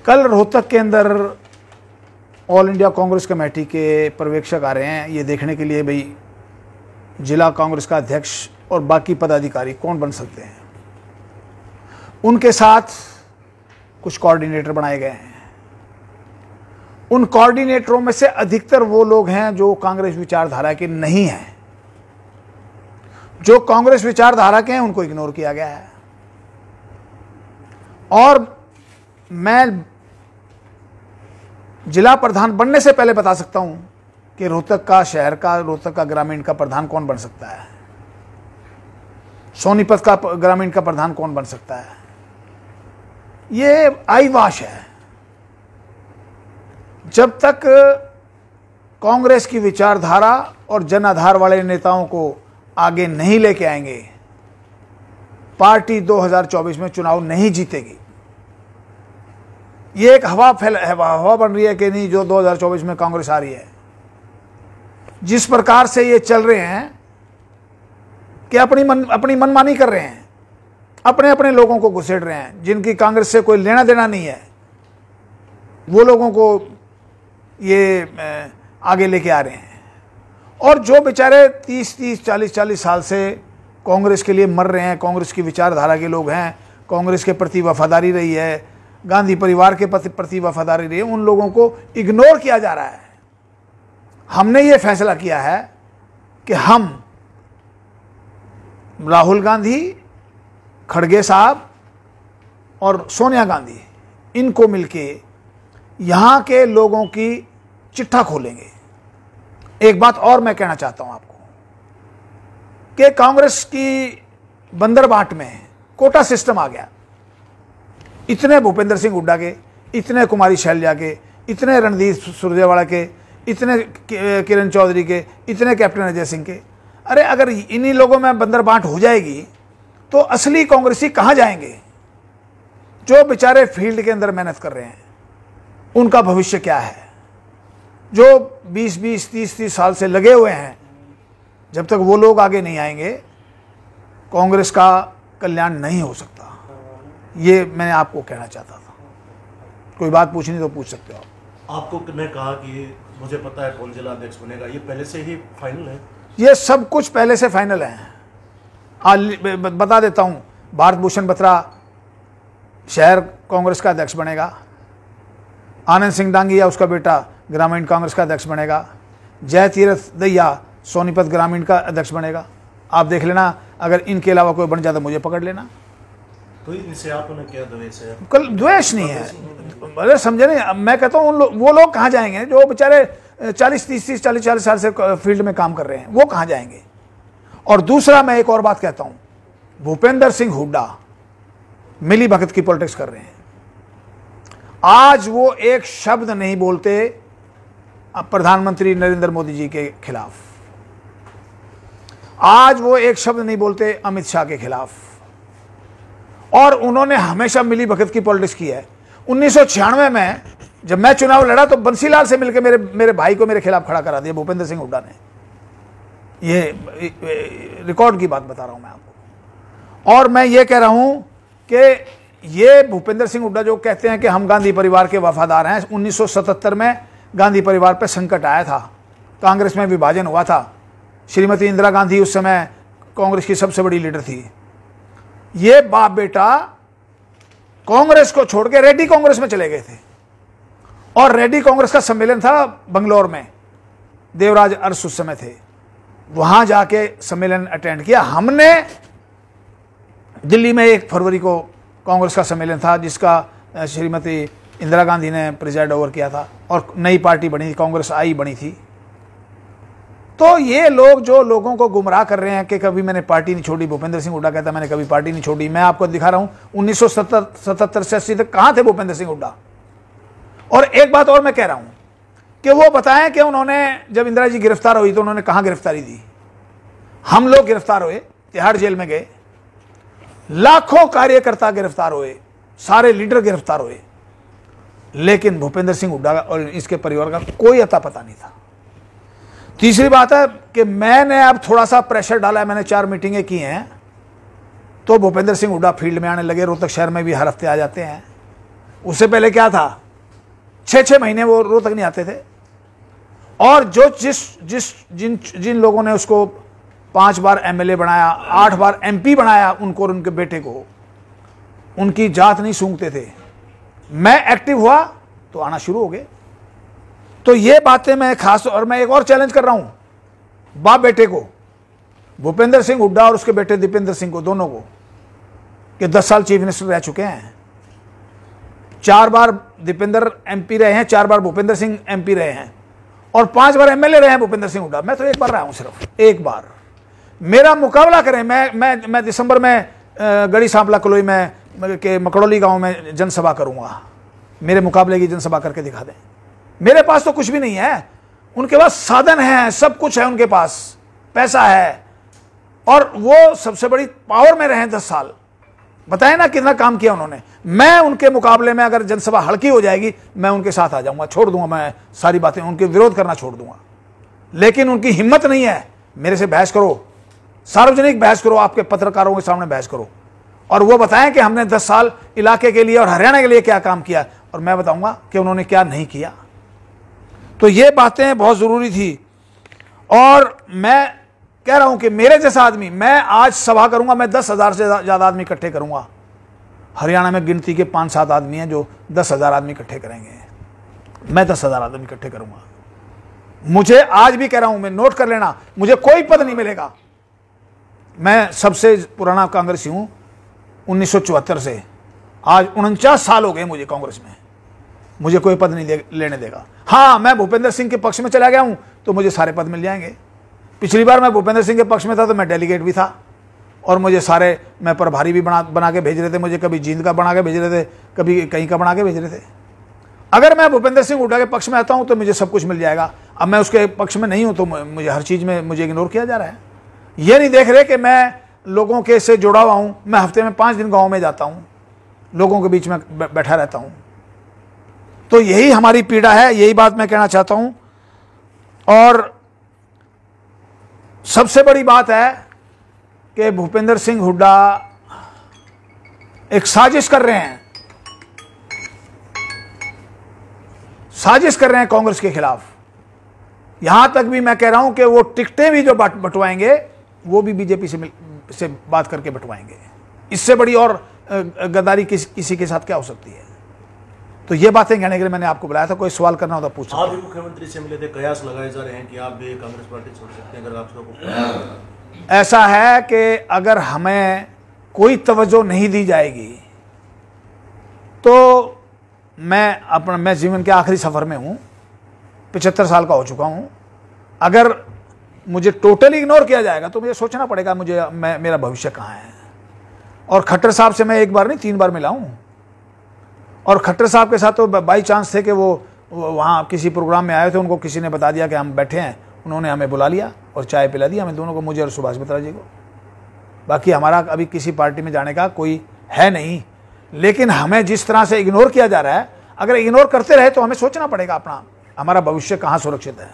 कल रोहतक के अंदर ऑल इंडिया कांग्रेस कमेटी के पर्यवेक्षक आ रहे हैं ये देखने के लिए भाई जिला कांग्रेस का अध्यक्ष और बाकी पदाधिकारी कौन बन सकते हैं। उनके साथ कुछ कोऑर्डिनेटर बनाए गए हैं। उन कोऑर्डिनेटरों में से अधिकतर वो लोग हैं जो कांग्रेस विचारधारा के नहीं हैं। जो कांग्रेस विचारधारा के हैं उनको इग्नोर किया गया है। और मैं जिला प्रधान बनने से पहले बता सकता हूं कि रोहतक का शहर का, रोहतक का ग्रामीण का प्रधान कौन बन सकता है, सोनीपत का ग्रामीण का प्रधान कौन बन सकता है। ये आईवाश है। जब तक कांग्रेस की विचारधारा और जन आधार वाले नेताओं को आगे नहीं लेके आएंगे, पार्टी 2024 में चुनाव नहीं जीतेगी। ये एक हवा बन रही है कि नहीं जो 2024 में कांग्रेस आ रही है। जिस प्रकार से ये चल रहे हैं कि अपनी मनमानी कर रहे हैं, अपने अपने लोगों को घुसेड़ रहे हैं, जिनकी कांग्रेस से कोई लेना देना नहीं है, वो लोगों को ये आगे लेके आ रहे हैं। और जो बेचारे 30-30, 40-40 साल से कांग्रेस के लिए मर रहे हैं, कांग्रेस की विचारधारा के लोग हैं, कांग्रेस के प्रति वफादारी रही है, गांधी परिवार के प्रति वफादारी रही है, उन लोगों को इग्नोर किया जा रहा है। हमने ये फैसला किया है कि हम राहुल गांधी, खड़गे साहब और सोनिया गांधी, इनको मिलके यहां के लोगों की चिट्ठा खोलेंगे। एक बात और मैं कहना चाहता हूं आपको कि कांग्रेस की बंदरबाट में कोटा सिस्टम आ गया। इतने भूपेंद्र सिंह हुड्डा के, इतने कुमारी शैलजा के, इतने रणदीप सुरजेवाला के, इतने किरण चौधरी के, इतने कैप्टन अजय सिंह के। अरे अगर इन्हीं लोगों में बंदरबाट हो जाएगी तो असली कांग्रेसी कहां जाएंगे? जो बेचारे फील्ड के अंदर मेहनत कर रहे हैं उनका भविष्य क्या है? जो 20-20, 30-30 साल से लगे हुए हैं, जब तक वो लोग आगे नहीं आएंगे कांग्रेस का कल्याण नहीं हो सकता। ये मैंने आपको कहना चाहता था। कोई बात पूछनी तो पूछ सकते हो आप। आपको ने कहा कि मुझे पता है कौन जिला अध्यक्ष बनेगा, ये पहले से ही फाइनल है? ये सब कुछ पहले से फाइनल है। बता देता हूं, भारत भूषण बत्रा शहर कांग्रेस का अध्यक्ष बनेगा। आनंद सिंह डांगिया उसका बेटा ग्रामीण कांग्रेस का अध्यक्ष बनेगा। जय तीरथ दहिया सोनीपत ग्रामीण का अध्यक्ष बनेगा। आप देख लेना, अगर इनके अलावा कोई बन जाता मुझे पकड़ लेना। तो इनसे आपने क्या द्वेष है? कल द्वेष नहीं है, अरे समझे नहीं। मैं कहता हूँ वो लोग कहाँ जाएंगे जो बेचारे 40 साल से फील्ड में काम कर रहे हैं, वो कहाँ जाएंगे? और दूसरा मैं एक और बात कहता हूँ, भूपेंद्र सिंह हुड्डा मिली भगत की पॉलिटिक्स कर रहे हैं। आज वो एक शब्द नहीं बोलते प्रधानमंत्री नरेंद्र मोदी जी के खिलाफ। आज वो एक शब्द नहीं बोलते अमित शाह के खिलाफ। और उन्होंने हमेशा मिली भगत की पॉलिटिक्स की है। 1996 में जब मैं चुनाव लड़ा तो बंसीलाल से मिलकर मेरे भाई को मेरे खिलाफ खड़ा करा दिया भूपेंद्र सिंह हुड्डा ने। ये रिकॉर्ड की बात बता रहा हूं मैं आपको। और मैं ये कह रहा हूं कि ये भूपेंद्र सिंह हुड्डा जो कहते हैं कि हम गांधी परिवार के वफादार हैं, 1977 में गांधी परिवार पर संकट आया था, कांग्रेस में विभाजन हुआ था। श्रीमती इंदिरा गांधी उस समय कांग्रेस की सबसे बड़ी लीडर थी। ये बाप बेटा कांग्रेस को छोड़ के रेड्डी कांग्रेस में चले गए थे और रेड्डी कांग्रेस का सम्मेलन था बंगलौर में, देवराज अरस उस समय थे, वहां जाके सम्मेलन अटेंड किया। हमने दिल्ली में 1 फरवरी को कांग्रेस का सम्मेलन था जिसका श्रीमती इंदिरा गांधी ने प्रिजाइड ओवर किया था और नई पार्टी बनी थी, कांग्रेस आई बनी थी। तो ये लोग जो लोगों को गुमराह कर रहे हैं कि कभी मैंने पार्टी नहीं छोड़ी, भूपेंद्र सिंह हुड्डा कहता मैंने कभी पार्टी नहीं छोड़ी। मैं आपको दिखा रहा हूं 1977 से 80 तक कहां थे भूपेंद्र सिंह हुड्डा। और एक बात और मैं कह रहा हूं कि वो बताएं कि उन्होंने जब इंदिरा जी गिरफ्तार हुई तो उन्होंने कहां गिरफ्तारी दी। हम लोग गिरफ्तार हुए, तिहाड़ जेल में गए, लाखों कार्यकर्ता गिरफ्तार हुए, सारे लीडर गिरफ्तार हुए, लेकिन भूपेंद्र सिंह हुड्डा और इसके परिवार का कोई अता पता नहीं था। तीसरी बात है कि मैंने अब थोड़ा सा प्रेशर डाला है, मैंने 4 मीटिंगें की हैं, तो भूपेंद्र सिंह हुड्डा फील्ड में आने लगे। रोहतक शहर में भी हर हफ्ते आ जाते हैं। उससे पहले क्या था, 6-6 महीने वो रोहतक नहीं आते थे। और जो जिन लोगों ने उसको 5 बार एमएलए बनाया, 8 बार एमपी बनाया, उनको और उनके बेटे को, उनकी जात नहीं सूंघते थे। मैं एक्टिव हुआ तो आना शुरू हो गए। तो ये बातें मैं खास, और मैं एक और चैलेंज कर रहा हूं बाप बेटे को, भूपेंद्र सिंह हुड्डा और उसके बेटे दीपेंद्र सिंह को, दोनों को, कि 10 साल चीफ मिनिस्टर रह चुके हैं। 4 बार दीपेंद्र एमपी रहे हैं, 4 बार भूपेंद्र सिंह एमपी रहे हैं, और 5 बार एमएलए रहे हैं भूपेंद्र सिंह हुड्डा। मैं तो 1 बार रहा हूं, सिर्फ 1 बार। मेरा मुकाबला करें। मैं दिसंबर में गढ़ी सांपला कलोई में के मकड़ौली गांव में जनसभा करूंगा। मेरे मुकाबले की जनसभा करके दिखा दें। मेरे पास तो कुछ भी नहीं है, उनके पास साधन है, सब कुछ है उनके पास, पैसा है, और वो सबसे बड़ी पावर में रहे 10 साल। बताए ना कितना काम किया उन्होंने। मैं उनके मुकाबले में अगर जनसभा हल्की हो जाएगी, मैं उनके साथ आ जाऊंगा, छोड़ दूंगा, मैं सारी बातें उनके विरोध करना छोड़ दूंगा। लेकिन उनकी हिम्मत नहीं है। मेरे से बहस करो, सार्वजनिक बहस करो, आपके पत्रकारों के सामने बहस करो, और वो बताएं कि हमने 10 साल इलाके के लिए और हरियाणा के लिए क्या काम किया, और मैं बताऊंगा कि उन्होंने क्या नहीं किया। तो ये बातें बहुत जरूरी थी। और मैं कह रहा हूं कि मेरे जैसा आदमी, मैं आज सभा करूंगा, मैं 10,000 से ज्यादा आदमी इकट्ठे करूंगा। हरियाणा में गिनती के 5-7 आदमी हैं जो 10,000 आदमी इकट्ठे करेंगे। मैं 10,000 आदमी इकट्ठे करूंगा। मुझे आज भी कह रहा हूं, मैं, नोट कर लेना, मुझे कोई पद नहीं मिलेगा। मैं सबसे पुराना कांग्रेसी हूं, 1974 से। आज 49 साल हो गए मुझे कांग्रेस में। मुझे कोई पद नहीं लेने देगा। हाँ, मैं भूपेंद्र सिंह के पक्ष में चला गया हूं तो मुझे सारे पद मिल जाएंगे। पिछली बार मैं भूपेंद्र सिंह के पक्ष में था तो मैं डेलीगेट भी था, और मुझे सारे, मैं प्रभारी भी बना के भेज रहे थे। मुझे कभी जींद का बना के भेज रहे थे, कभी कहीं का बना के भेज रहे थे। अगर मैं भूपेंद्र सिंह हुड्डा के पक्ष में आता हूं तो मुझे सब कुछ मिल जाएगा। अब मैं उसके पक्ष में नहीं हूं तो मुझे हर चीज में मुझे इग्नोर किया जा रहा है। ये नहीं देख रहे कि मैं लोगों के से जुड़ा हुआ हूं। मैं हफ्ते में 5 दिन गांव में जाता हूं, लोगों के बीच में बैठा रहता हूं। तो यही हमारी पीड़ा है, यही बात मैं कहना चाहता हूं। और सबसे बड़ी बात है कि भूपेंद्र सिंह हुड्डा एक साजिश कर रहे हैं, साजिश कर रहे हैं कांग्रेस के खिलाफ। यहां तक भी मैं कह रहा हूं कि वो टिकटें भी जो बंटवाएंगे वो भी बीजेपी से बात करके बंटवाएंगे। इससे बड़ी और गद्दारी किसी के साथ क्या हो सकती है। तो ये बातें कहने के लिए मैंने आपको बुलाया था। कोई सवाल करना हो तो पूछ सकते हैं। आप भी मुख्यमंत्री से मिले थे, कयास लगाए जा रहे हैं कि आप भी कांग्रेस पार्टी छोड़ सकते हैं अगर आपको। ऐसा है कि अगर हमें कोई तवज्जो नहीं दी जाएगी तो मैं जीवन के आखिरी सफर में हूं, 75 साल का हो चुका हूं। अगर मुझे टोटली इग्नोर किया जाएगा तो मुझे सोचना पड़ेगा मेरा भविष्य कहां है। और खट्टर साहब से मैं 1 बार नहीं 3 बार मिला हूं। और खट्टर साहब के साथ तो बाई चांस थे कि वो वहाँ किसी प्रोग्राम में आए थे, उनको किसी ने बता दिया कि हम बैठे हैं, उन्होंने हमें बुला लिया और चाय पिला दी हमें दोनों को, मुझे और सुभाष बत्रा जी को। बाकी हमारा अभी किसी पार्टी में जाने का कोई है नहीं। लेकिन हमें जिस तरह से इग्नोर किया जा रहा है, अगर इग्नोर करते रहे तो हमें सोचना पड़ेगा अपना, हमारा भविष्य कहाँ सुरक्षित है।